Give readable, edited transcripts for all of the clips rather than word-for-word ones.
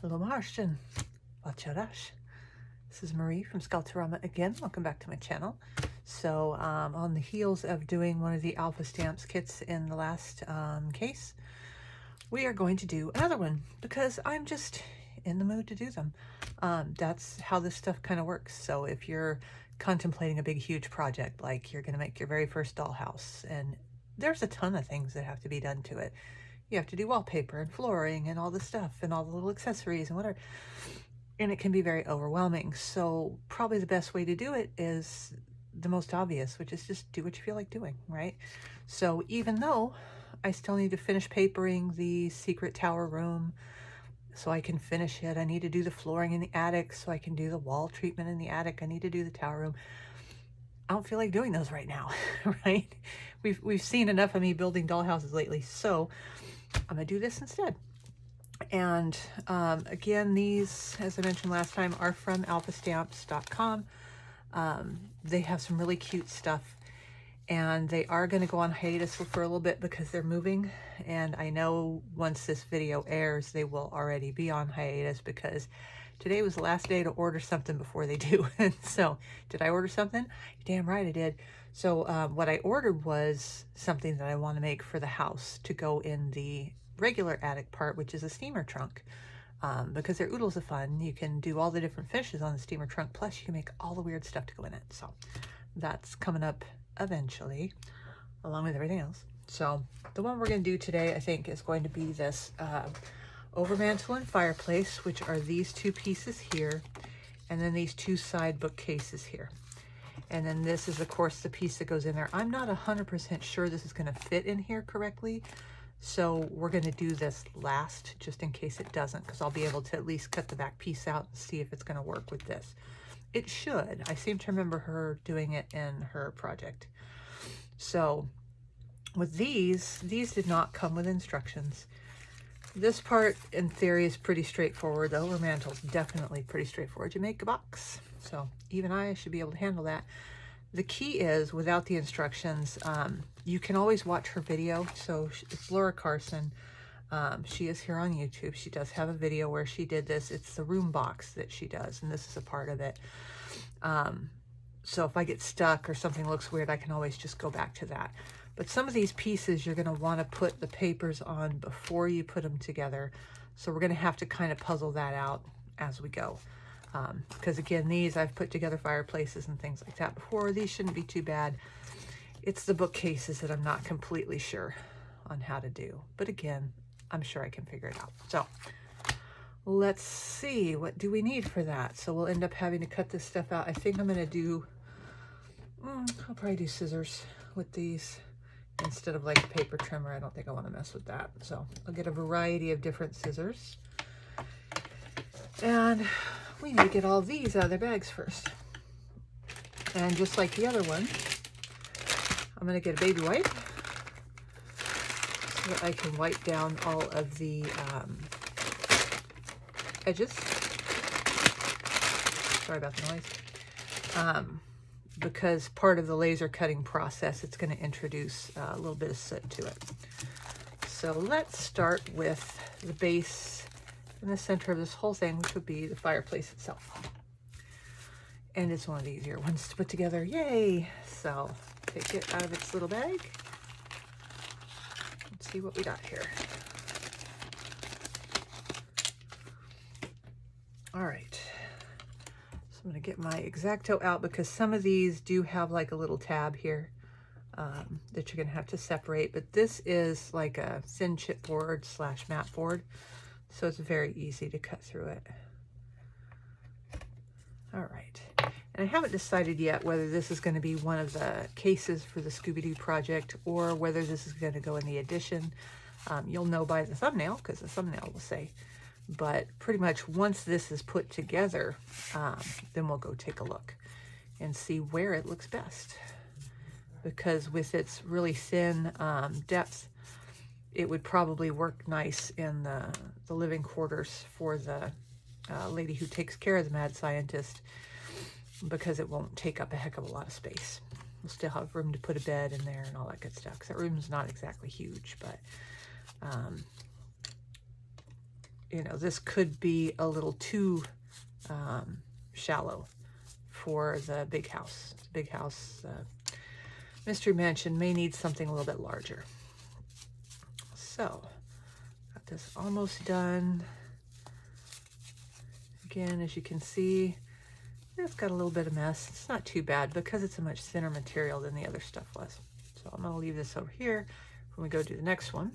Hello Martian, Vacharash. This is Marie from Sculptorama again. Welcome back to my channel. So on the heels of doing one of the alpha stamps kits in the last case, we are going to do another one because I'm just in the mood to do them. That's how this stuff kind of works. So if you're contemplating a big huge project, like you're going to make your very first dollhouse, and there's a ton of things that have to be done to it. You have to do wallpaper and flooring and all the stuff and all the little accessories and whatever. And it can be very overwhelming. So probably the best way to do it is the most obvious, which is just do what you feel like doing, right? So even though I still need to finish papering the secret tower room so I can finish it, I need to do the flooring in the attic so I can do the wall treatment in the attic, I need to do the tower room. I don't feel like doing those right now, right? We've seen enough of me building dollhouses lately, so I'm gonna do this instead. And again, these, as I mentioned last time, are from alphastamps.com. They have some really cute stuff, and they are going to go on hiatus for a little bit because they're moving. And I know once this video airs, they will already be on hiatus because today was the last day to order something before they do. And so, did I order something? Damn right I did. So what I ordered was something that I want to make for the house to go in the regular attic part, which is a steamer trunk, because they're oodles of fun. You can do all the different fishes on the steamer trunk, plus you can make all the weird stuff to go in it. So that's coming up eventually, along with everything else. So the one we're going to do today, I think, is going to be this Overmantle and Fireplace, which are these two pieces here, and then these two side bookcases here. And then this is, of course, the piece that goes in there. I'm not 100% sure this is going to fit in here correctly, so we're going to do this last, just in case it doesn't, because I'll be able to at least cut the back piece out and see if it's going to work with this. It should. I seem to remember her doing it in her project. So with these did not come with instructions. This part, in theory, is pretty straightforward. The overmantle is definitely pretty straightforward. You make a box. So even I should be able to handle that. The key is, without the instructions, you can always watch her video. So it's Laura Carson. She is here on YouTube. She does have a video where she did this. It's the room box that she does, and this is a part of it. So if I get stuck or something looks weird, I can always just go back to that. But some of these pieces you're going to want to put the papers on before you put them together. So we're going to have to kind of puzzle that out as we go. Because again, these I've put together fireplaces and things like that before. These shouldn't be too bad. It's the bookcases that I'm not completely sure on how to do. But again, I'm sure I can figure it out. So let's see, what do we need for that? So we'll end up having to cut this stuff out. I think I'm going to do, I'll probably do scissors with these instead of like a paper trimmer. I don't think I want to mess with that. So I'll get a variety of different scissors. And we need to get all these out of their bags first. And just like the other one, I'm going to get a baby wipe so that I can wipe down all of the edges. Sorry about the noise. Because part of the laser cutting process, it's going to introduce a little bit of soot to it. So let's start with the base in the center of this whole thing, which would be the fireplace itself. And it's one of the easier ones to put together. Yay! So take it out of its little bag. Let's see what we got here. All right. So I'm going to get my X-Acto out because some of these do have like a little tab here that you're going to have to separate. But this is like a thin chipboard / mat board. So it's very easy to cut through it. All right. And I haven't decided yet whether this is going to be one of the cases for the Scooby-Doo project or whether this is going to go in the addition. You'll know by the thumbnail, because the thumbnail will say. But pretty much once this is put together, then we'll go take a look and see where it looks best. Because with its really thin depth, it would probably work nice in the living quarters for the lady who takes care of the mad scientist, because it won't take up a heck of a lot of space. We'll still have room to put a bed in there and all that good stuff, because that room's not exactly huge, but you know, this could be a little too shallow for the big house. The big house mystery mansion may need something a little bit larger. So, got this almost done. Again, as you can see, it's got a little bit of mess. It's not too bad because it's a much thinner material than the other stuff was. So I'm going to leave this over here when we go do the next one.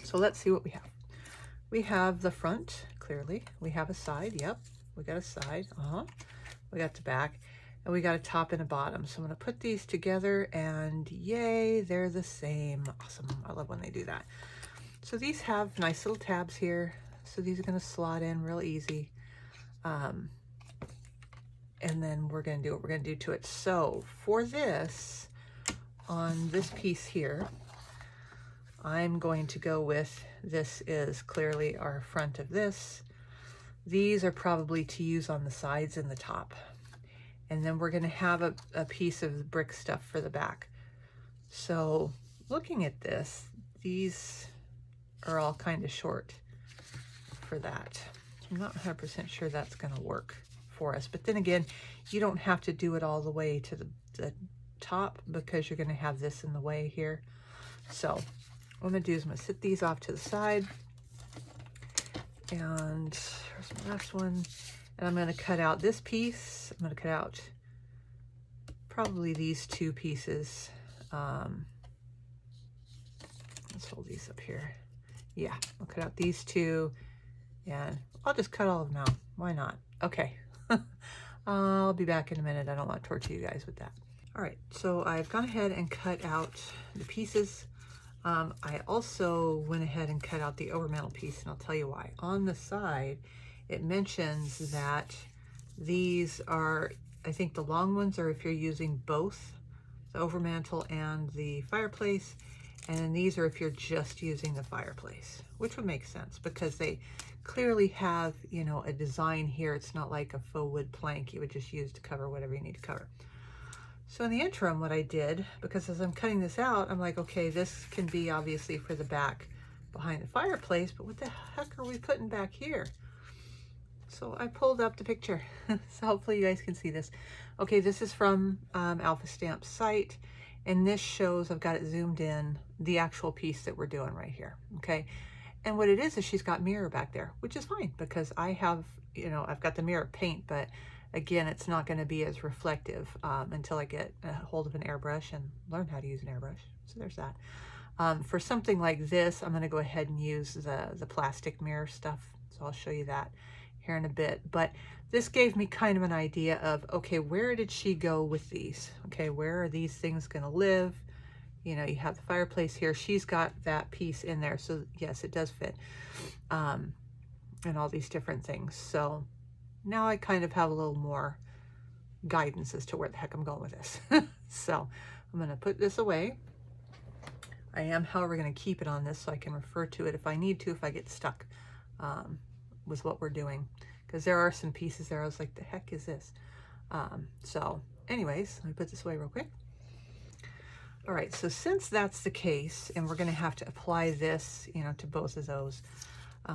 So let's see what we have. We have the front, clearly. We have a side, yep. We got a side, we got the back, and we got a top and a bottom. So I'm going to put these together, and yay, they're the same. Awesome. I love when they do that. So these have nice little tabs here. So these are going to slot in real easy. And then we're going to do what we're going to do to it. So for this, on this piece here, I'm going to go with, this is clearly our front of this. These are probably to use on the sides and the top. And then we're going to have a piece of brick stuff for the back. So looking at this, these are all kind of short for that. I'm not 100% sure that's going to work for us. But then again, you don't have to do it all the way to the top because you're going to have this in the way here. So what I'm going to do is I'm going to sit these off to the side. And here's my last one. And I'm going to cut out this piece. I'm going to cut out probably these two pieces. Let's hold these up here. Yeah, I'll cut out these two. And I'll just cut all of them out. Why not? Okay. I'll be back in a minute. I don't want to torture you guys with that. All right, so I've gone ahead and cut out the pieces. I also went ahead and cut out the overmantle piece, and I'll tell you why. On the side, it mentions that these are, I think the long ones are if you're using both the overmantle and the fireplace, and then these are if you're just using the fireplace, which would make sense because they clearly have, you know, a design here. It's not like a faux wood plank you would just use to cover whatever you need to cover. So in the interim, what I did, because as I'm cutting this out, I'm like, okay, this can be obviously for the back behind the fireplace, but what the heck are we putting back here? So I pulled up the picture. So hopefully you guys can see this. Okay, this is from Alpha Stamp's site, and this shows, I've got it zoomed in, the actual piece that we're doing right here, okay? And what it is she's got mirror back there, which is fine because I have, you know, I've got the mirror paint, but again, it's not going to be as reflective until I get a hold of an airbrush and learn how to use an airbrush. So there's that. For something like this, I'm going to go ahead and use the plastic mirror stuff. So I'll show you that here in a bit. But this gave me kind of an idea of, okay, where did she go with these? Okay, where are these things going to live? You know, you have the fireplace here. She's got that piece in there. So yes, it does fit. And all these different things. So now I kind of have a little more guidance as to where the heck I'm going with this. So I'm going to put this away. I am, however, going to keep it on this so I can refer to it if I need to, if I get stuck with what we're doing. Because there are some pieces there I was like, the heck is this? So anyways, let me put this away real quick. All right, so since that's the case, and we're going to have to apply this, you know, to both of those,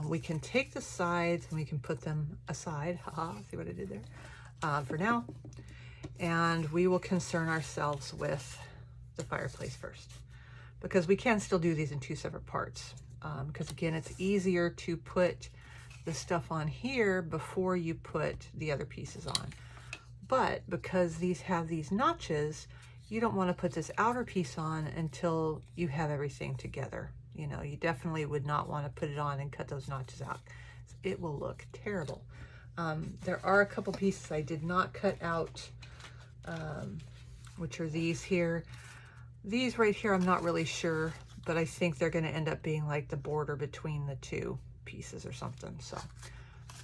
we can take the sides and we can put them aside. Haha, see what I did there? For now. And we will concern ourselves with the fireplace first. Because we can still do these in two separate parts. Because again, it's easier to put the stuff on here before you put the other pieces on. But because these have these notches, you don't want to put this outer piece on until you have everything together. You know, you definitely would not want to put it on and cut those notches out. It will look terrible. There are a couple pieces I did not cut out, which are these here. These right here, I'm not really sure, but I think they're going to end up being like the border between the two pieces or something. So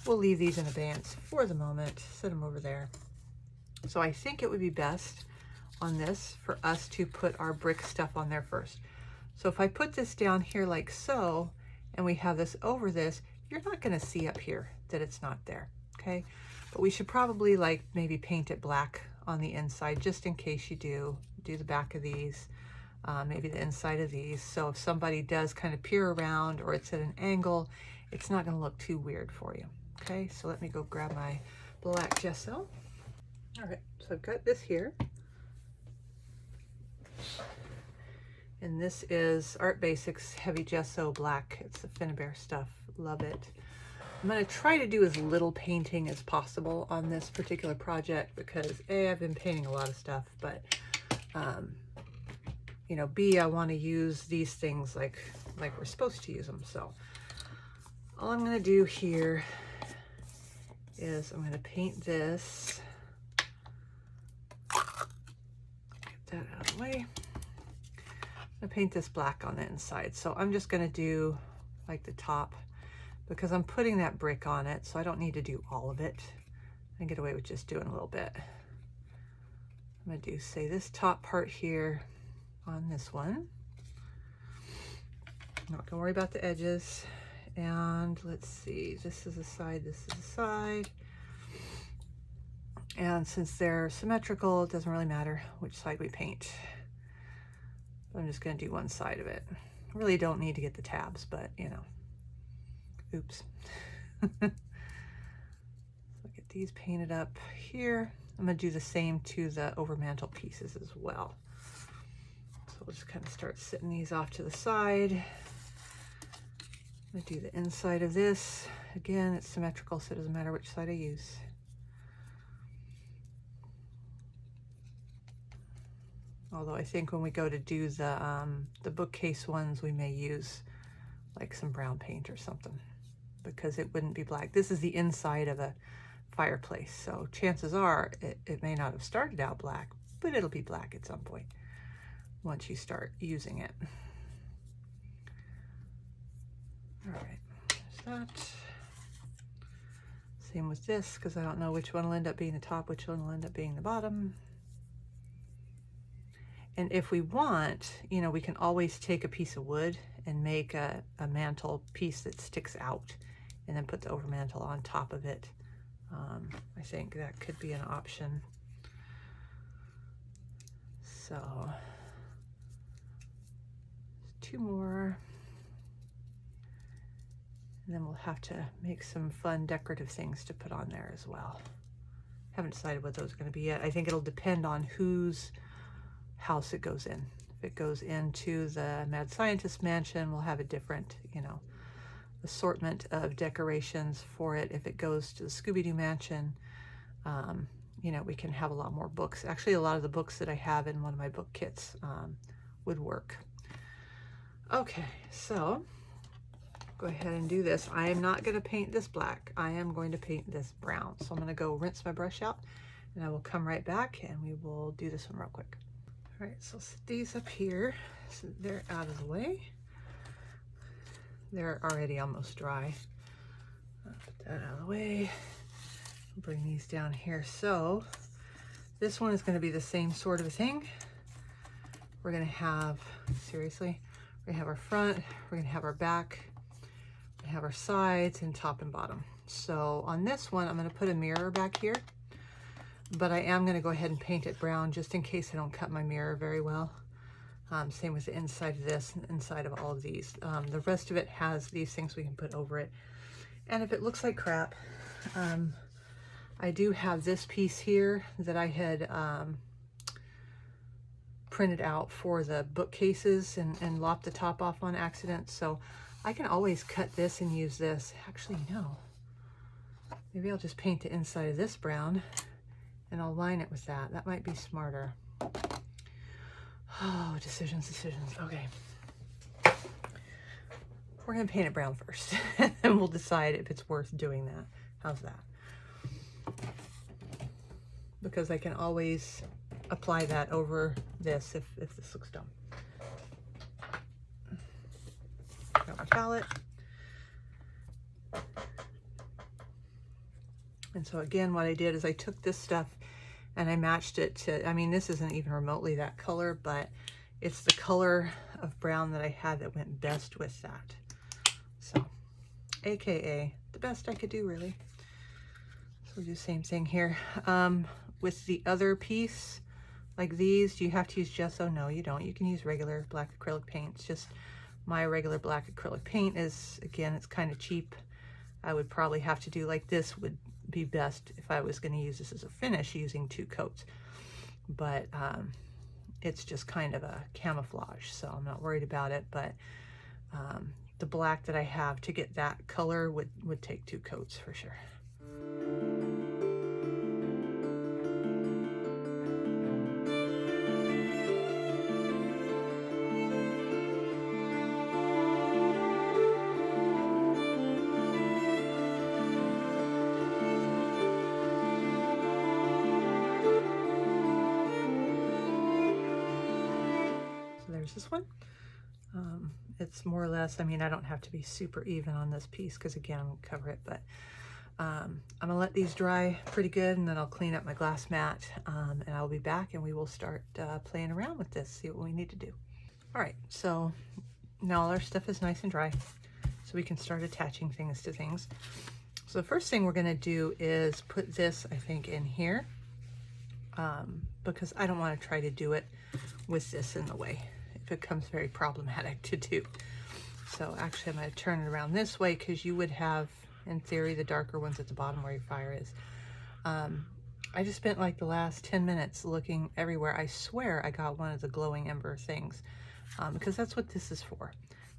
we'll leave these in abeyance for the moment, set them over there. So I think it would be best on this for us to put our brick stuff on there first. So if I put this down here like so, and we have this over this, you're not going to see up here that it's not there, okay? But we should probably like maybe paint it black on the inside, just in case you do the back of these, maybe the inside of these. So if somebody does kind of peer around or it's at an angle it's not going to look too weird for you. Okay, so let me go grab my black gesso. All right, so I've got this here. And this is Art Basics Heavy Gesso Black. It's the Finnabair stuff. Love it. I'm going to try to do as little painting as possible on this particular project because A, I've been painting a lot of stuff, but you know, B, I want to use these things like we're supposed to use them. So all I'm going to do here is I'm going to paint this. Get that out of the way. I'm going to paint this black on the inside. So I'm just going to do like the top because I'm putting that brick on it, so I don't need to do all of it. I can get away with just doing a little bit. I'm going to do, say, this top part here on this one. I'm not going to worry about the edges. And let's see, this is a side, this is a side. And since they're symmetrical, it doesn't really matter which side we paint. I'm just going to do one side of it. I really don't need to get the tabs, but you know, oops. Look at these painted up here. I'm going to do the same to the overmantle pieces as well. So we'll just kind of start sitting these off to the side. I'm going to do the inside of this. Again, it's symmetrical, so it doesn't matter which side I use. Although I think when we go to do the bookcase ones, we may use like some brown paint or something because it wouldn't be black. This is the inside of a fireplace, so chances are it may not have started out black, but it'll be black at some point once you start using it. All right, there's that. Same with this, because I don't know which one will end up being the top, which one will end up being the bottom. And if we want, you know, we can always take a piece of wood and make a mantle piece that sticks out and then put the overmantle on top of it. I think that could be an option. So, two more. And then we'll have to make some fun decorative things to put on there as well. Haven't decided what those are going to be yet. I think it'll depend on whose house it goes in. If it goes into the Mad Scientist mansion, we'll have a different, you know, assortment of decorations for it. If it goes to the Scooby-Doo mansion, you know, we can have a lot more books. Actually, a lot of the books that I have in one of my book kits would work. Okay, so go ahead and do this. I am not going to paint this black. I am going to paint this brown. So I'm going to go rinse my brush out and I will come right back and we will do this one real quick. All right, so set these up here so they're out of the way. They're already almost dry. I'll put that out of the way. Bring these down here. So this one is going to be the same sort of a thing. We're going to have, seriously, we're going to have our front, we're going to have our back, we're going to have our sides and top and bottom. So on this one, I'm going to put a mirror back here, but I am going to go ahead and paint it brown just in case I don't cut my mirror very well. Same with the inside of this and inside of all of these. The rest of it has these things we can put over it. And if it looks like crap, I do have this piece here that I had printed out for the bookcases and lopped the top off on accident. So I can always cut this and use this. Actually, no. Maybe I'll just paint the inside of this brown and I'll line it with that. That might be smarter. Oh, decisions. Okay. We're going to paint it brown first and we'll decide if it's worth doing that. How's that? Because I can always apply that over this if this looks dumb. Got my palette. And so again, what I did is I took this stuff and I matched it to, I mean, this isn't even remotely that color, but it's the color of brown that I had that went best with that. So, AKA the best I could do, really. So we'll do the same thing here. With the other piece, like these, do you have to use gesso? No, you don't. You can use regular black acrylic paint. It's just My regular black acrylic paint is, again, it's kind of cheap. I would probably have to do like this would be best if I was going to use this as a finish using 2 coats. But it's just kind of a camouflage, so I'm not worried about it. But the black that I have to get that color would take 2 coats for sure. There's this one. It's more or less, I mean, I don't have to be super even on this piece because again, I'm gonna cover it, but I'm gonna let these dry pretty good, and then I'll clean up my glass mat, and I'll be back and we will start playing around with this, see what we need to do. All right, so now all our stuff is nice and dry, so we can start attaching things to things. So the first thing we're gonna do is put this, I think, in here, because I don't want to try to do it with this in the way. It becomes very problematic to do. So actually I'm going to turn it around this way because you would have, in theory, the darker ones at the bottom where your fire is. I just spent like the last 10 minutes looking everywhere. I swear I got one of the glowing ember things, because that's what this is for.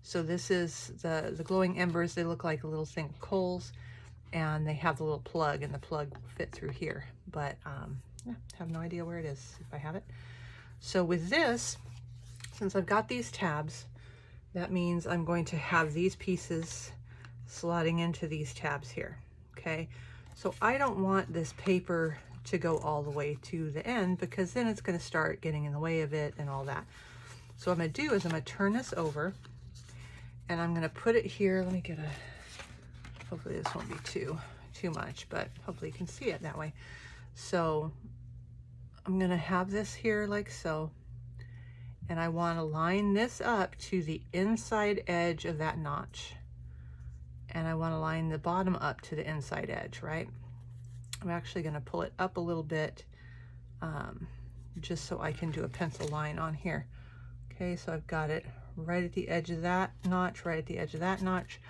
So this is the glowing embers. They look like a little thing of coals, and they have the little plug, and the plug will fit through here. But yeah, have no idea where it is if I have it. So with this, since I've got these tabs, that means I'm going to have these pieces slotting into these tabs here, okay? So I don't want this paper to go all the way to the end because then it's gonna start getting in the way of it and all that. So what I'm gonna do is I'm gonna turn this over and I'm gonna put it here. Let me get hopefully this won't be too much, but hopefully you can see it that way. So I'm gonna have this here like so. And I want to line this up to the inside edge of that notch. And I want to line the bottom up to the inside edge, right? I'm actually going to pull it up a little bit just so I can do a pencil line on here. Okay, so I've got it right at the edge of that notch, right at the edge of that notch,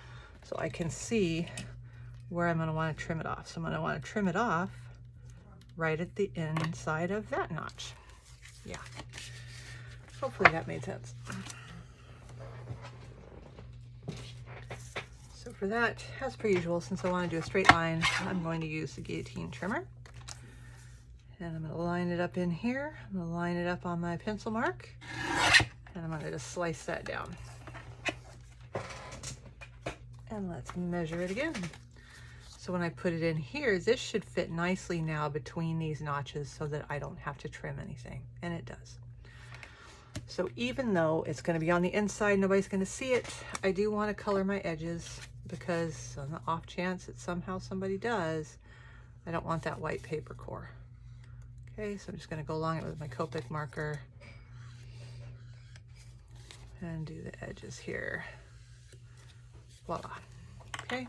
so I can see where I'm going to want to trim it off. So I'm going to want to trim it off right at the inside of that notch. Yeah. Hopefully that made sense. So for that, as per usual, since I want to do a straight line, I'm going to use the guillotine trimmer. And I'm going to line it up in here. I'm going to line it up on my pencil mark. And I'm going to just slice that down. And let's measure it again. So when I put it in here, this should fit nicely now between these notches so that I don't have to trim anything. And it does. So even though it's going to be on the inside, nobody's going to see it, I do want to color my edges because on the off chance that somehow somebody does, I don't want that white paper core. Okay, so I'm just going to go along it with my Copic marker and do the edges here. Voila. Okay.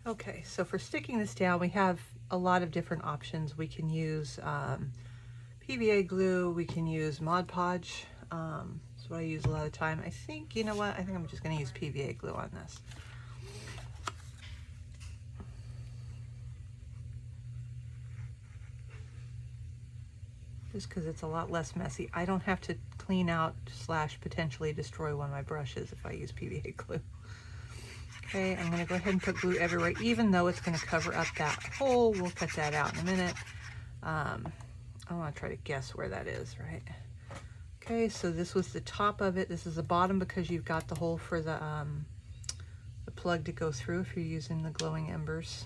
Okay, so for sticking this down, we have a lot of different options. We can use PVA glue, we can use Mod Podge. That's what I use a lot of the time. I think, you know what, I think I'm just going to use PVA glue on this. Just because it's a lot less messy. I don't have to clean out / potentially destroy one of my brushes if I use PVA glue. Okay, I'm going to go ahead and put glue everywhere, even though it's going to cover up that hole. We'll cut that out in a minute. I want to try to guess where that is, right? Okay, so this was the top of it. This is the bottom because you've got the hole for the plug to go through if you're using the glowing embers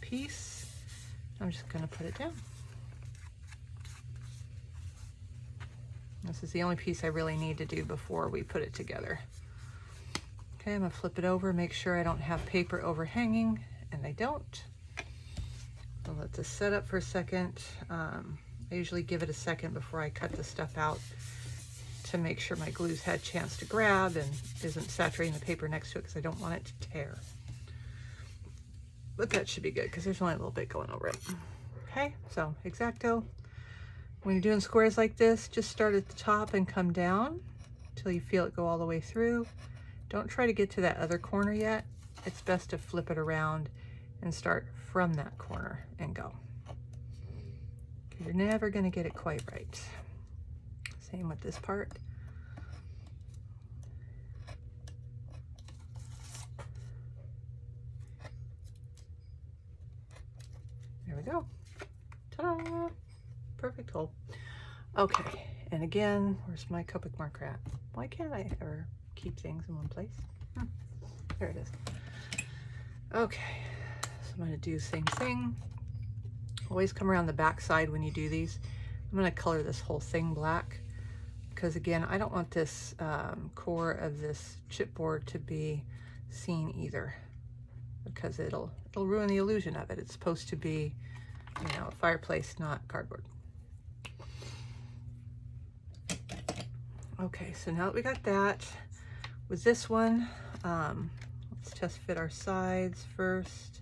piece. I'm just going to put it down. This is the only piece I really need to do before we put it together. Okay, I'm gonna flip it over, make sure I don't have paper overhanging, and I don't. I'll let this set up for a second. I usually give it a second before I cut the stuff out to make sure my glue's had a chance to grab and isn't saturating the paper next to it because I don't want it to tear. But that should be good because there's only a little bit going over it. Okay, so X-Acto, When you're doing squares like this, just start at the top and come down until you feel it go all the way through. Don't try to get to that other corner yet. It's best to flip it around and start from that corner and go. You're never going to get it quite right. Same with this part. There we go. Ta-da! Perfect hole. Okay, and again, where's my Copic marker at? Why can't I ever keep things in one place? There it is. Okay, so I'm going to do the same thing. Always come around the back side when you do these. I'm going to color this whole thing black because, again, I don't want this core of this chipboard to be seen either, because it'll ruin the illusion of it. It's supposed to be, you know, a fireplace, not cardboard. Okay, so now that we got that, with this one, let's test fit our sides first.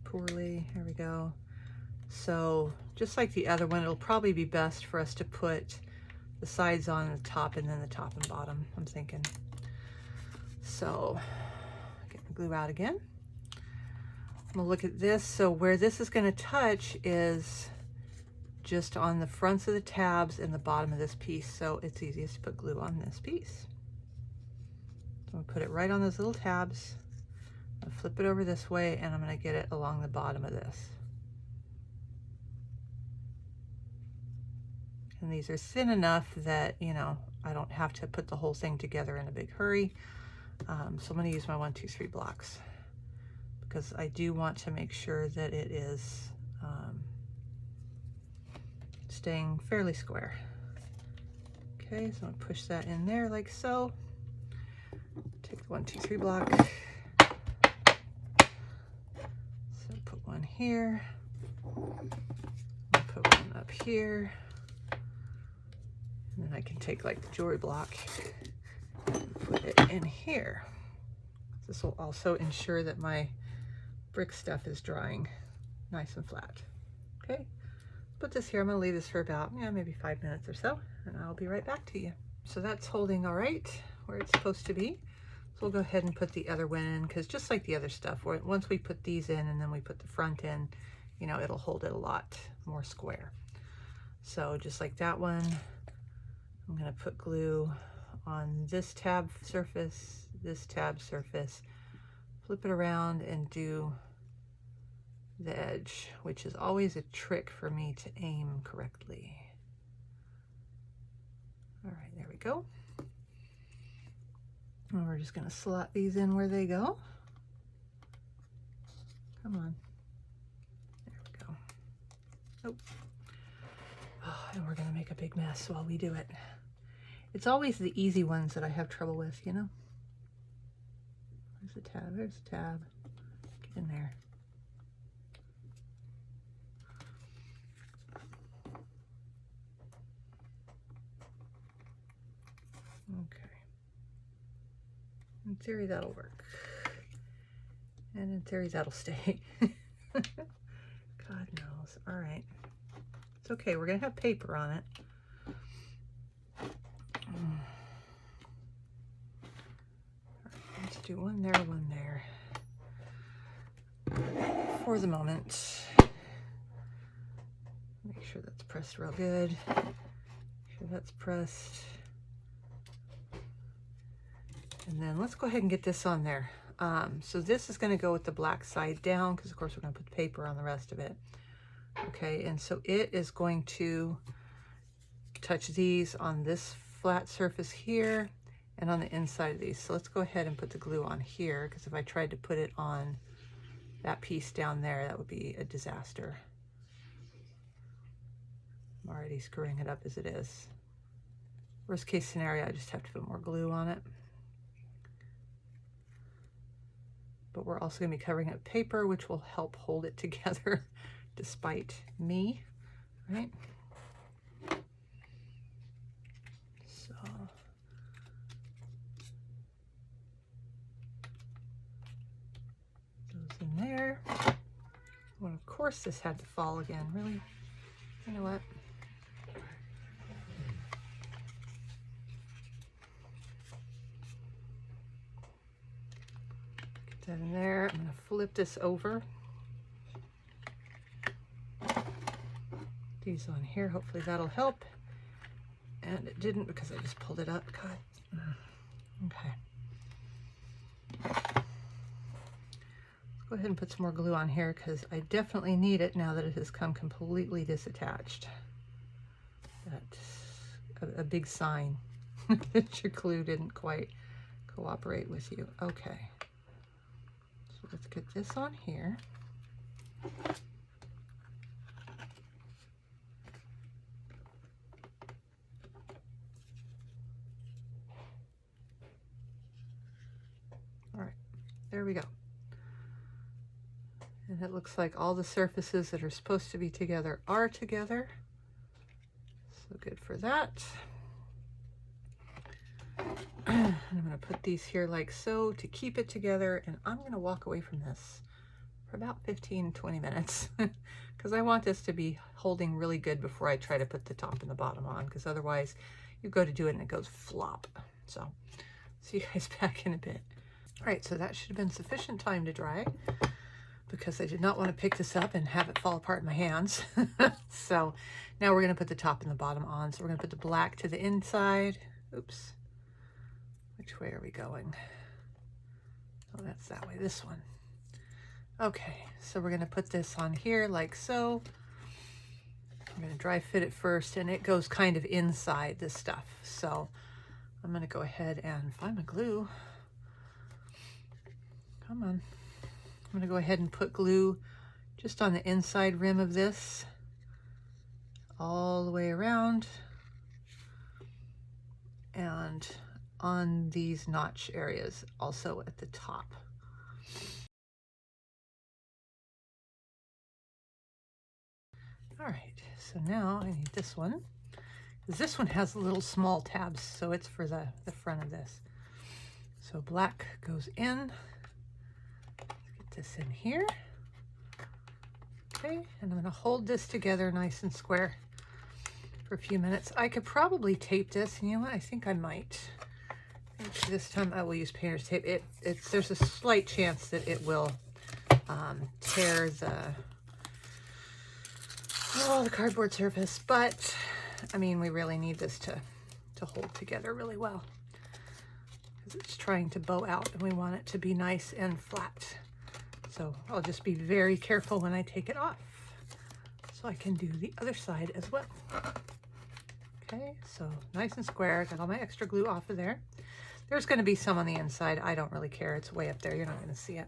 Poorly, here we go. So just like the other one, it'll probably be best for us to put the sides on the top and then the top and bottom, I'm thinking. So get the glue out again. I'm gonna look at this. So where this is gonna touch is just on the fronts of the tabs and the bottom of this piece. So it's easiest to put glue on this piece. So I'm gonna put it right on those little tabs. I'll flip it over this way and I'm gonna get it along the bottom of this. And these are thin enough that, you know, I don't have to put the whole thing together in a big hurry. So I'm gonna use my 1, 2, 3 blocks because I do want to make sure that it is staying fairly square. Okay, so I'm gonna push that in there like so. Take the 1, 2, 3 block. So put one here. I'll put one up here. And then I can take like the jewelry block and put it in here. This will also ensure that my brick stuff is drying nice and flat. Okay, put this here. I'm gonna leave this for about, maybe 5 minutes or so, and I'll be right back to you. So that's holding all right where it's supposed to be. So we'll go ahead and put the other one in, because just like the other stuff, once we put these in and then we put the front in, you know, it'll hold it a lot more square. So just like that one, I'm gonna put glue on this tab surface, flip it around and do the edge, which is always a trick for me to aim correctly. All right, there we go. And we're just gonna slot these in where they go. Come on. There we go. Oh. Oh, and we're gonna make a big mess while we do it. It's always the easy ones that I have trouble with, you know? There's the tab, there's the tab. Get in there. Okay. In theory, that'll work. And in theory, that'll stay. God knows. All right. It's okay. We're going to have paper on it. Let's do one there. For the moment. Make sure that's pressed real good. Make sure that's pressed. And then let's go ahead and get this on there. So this is going to go with the black side down, because of course we're going to put paper on the rest of it. Okay, and so it is going to touch these on this flat surface here and on the inside of these. So let's go ahead and put the glue on here, because if I tried to put it on that piece down there, that would be a disaster. I'm already screwing it up as it is. Worst case scenario, I just have to put more glue on it. But we're also going to be covering up paper, which will help hold it together despite me, right? So goes in there. Well, of course this had to fall again, really? You know what? Get that in there. I'm going to flip this over. These on here, hopefully that'll help. And it didn't because I just pulled it up. God. Okay. Let's go ahead and put some more glue on here because I definitely need it now that it has come completely disattached. That's a big sign that your glue didn't quite cooperate with you. Okay. So let's get this on here. All right, there we go. And it looks like all the surfaces that are supposed to be together are together. So good for that. And I'm going to put these here like so to keep it together, and I'm going to walk away from this for about 15-20 minutes because I want this to be holding really good before I try to put the top and the bottom on, because otherwise you go to do it and it goes flop. So see you guys back in a bit. All right, so that should have been sufficient time to dry because I did not want to pick this up and have it fall apart in my hands. So now we're going to put the top and the bottom on. So we're going to put the black to the inside. Oops. Which way are we going? Oh, that's that way, this one. Okay, so we're going to put this on here like so. I'm going to dry fit it first, and it goes kind of inside this stuff. So I'm going to go ahead and find my glue. Come on. I'm going to go ahead and put glue just on the inside rim of this, all the way around, and on these notch areas also at the top. All right, so now I need this one, because this one has little small tabs, so it's for the front of this. So black goes in. This in here. Okay, and I'm going to hold this together nice and square for a few minutes. I could probably tape this, and you know what? I think I might. I think this time I will use painter's tape. There's a slight chance that it will tear the cardboard surface, but I mean, we really need this to hold together really well because it's trying to bow out, and we want it to be nice and flat. So I'll just be very careful when I take it off so I can do the other side as well. Okay, so nice and square. Got all my extra glue off of there. There's going to be some on the inside. I don't really care. It's way up there. You're not going to see it.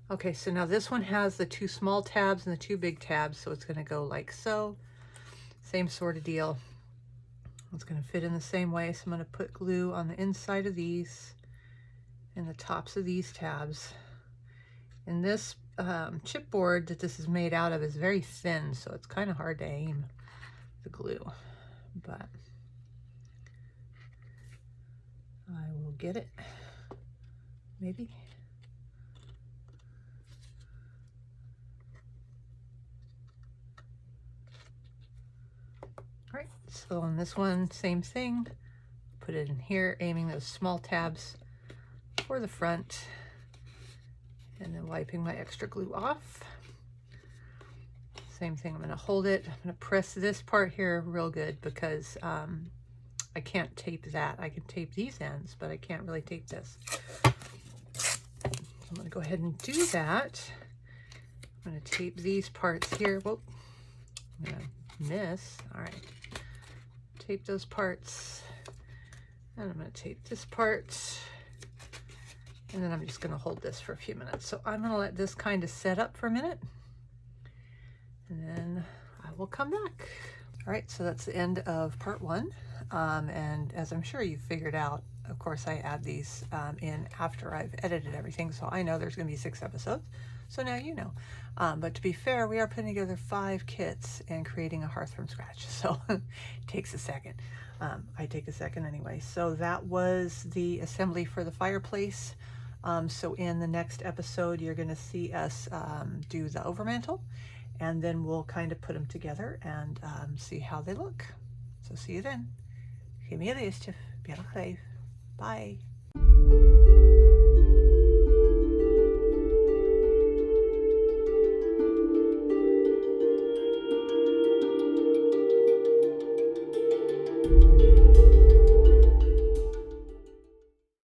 Okay, so now this one has the 2 small tabs and the 2 big tabs, so it's going to go like so. Same sort of deal. It's going to fit in the same way, so I'm going to put glue on the inside of these and the tops of these tabs. And this chipboard that this is made out of is very thin, so it's kind of hard to aim the glue, but I will get it, maybe. All right, so on this one, same thing. Put it in here, aiming those small tabs for the front, and then wiping my extra glue off. Same thing, I'm going to hold it. I'm going to press this part here real good because I can't tape that. I can tape these ends, but I can't really tape this. So I'm going to go ahead and do that. I'm going to tape these parts here. Whoa, I'm going to miss. All right. Tape those parts. And I'm going to tape this part. And then I'm just going to hold this for a few minutes. So I'm going to let this kind of set up for a minute, and then I will come back. All right, so that's the end of part 1. And as I'm sure you've figured out, of course, I add these in after I've edited everything. So I know there's going to be 6 episodes. So now you know. But to be fair, we are putting together 5 kits and creating a hearth from scratch. So it takes a second. I take a second anyway. So that was the assembly for the fireplace. So in the next episode, you're going to see us do the overmantle, and then we'll kind of put them together and see how they look. So see you then. Beannachd. Bye.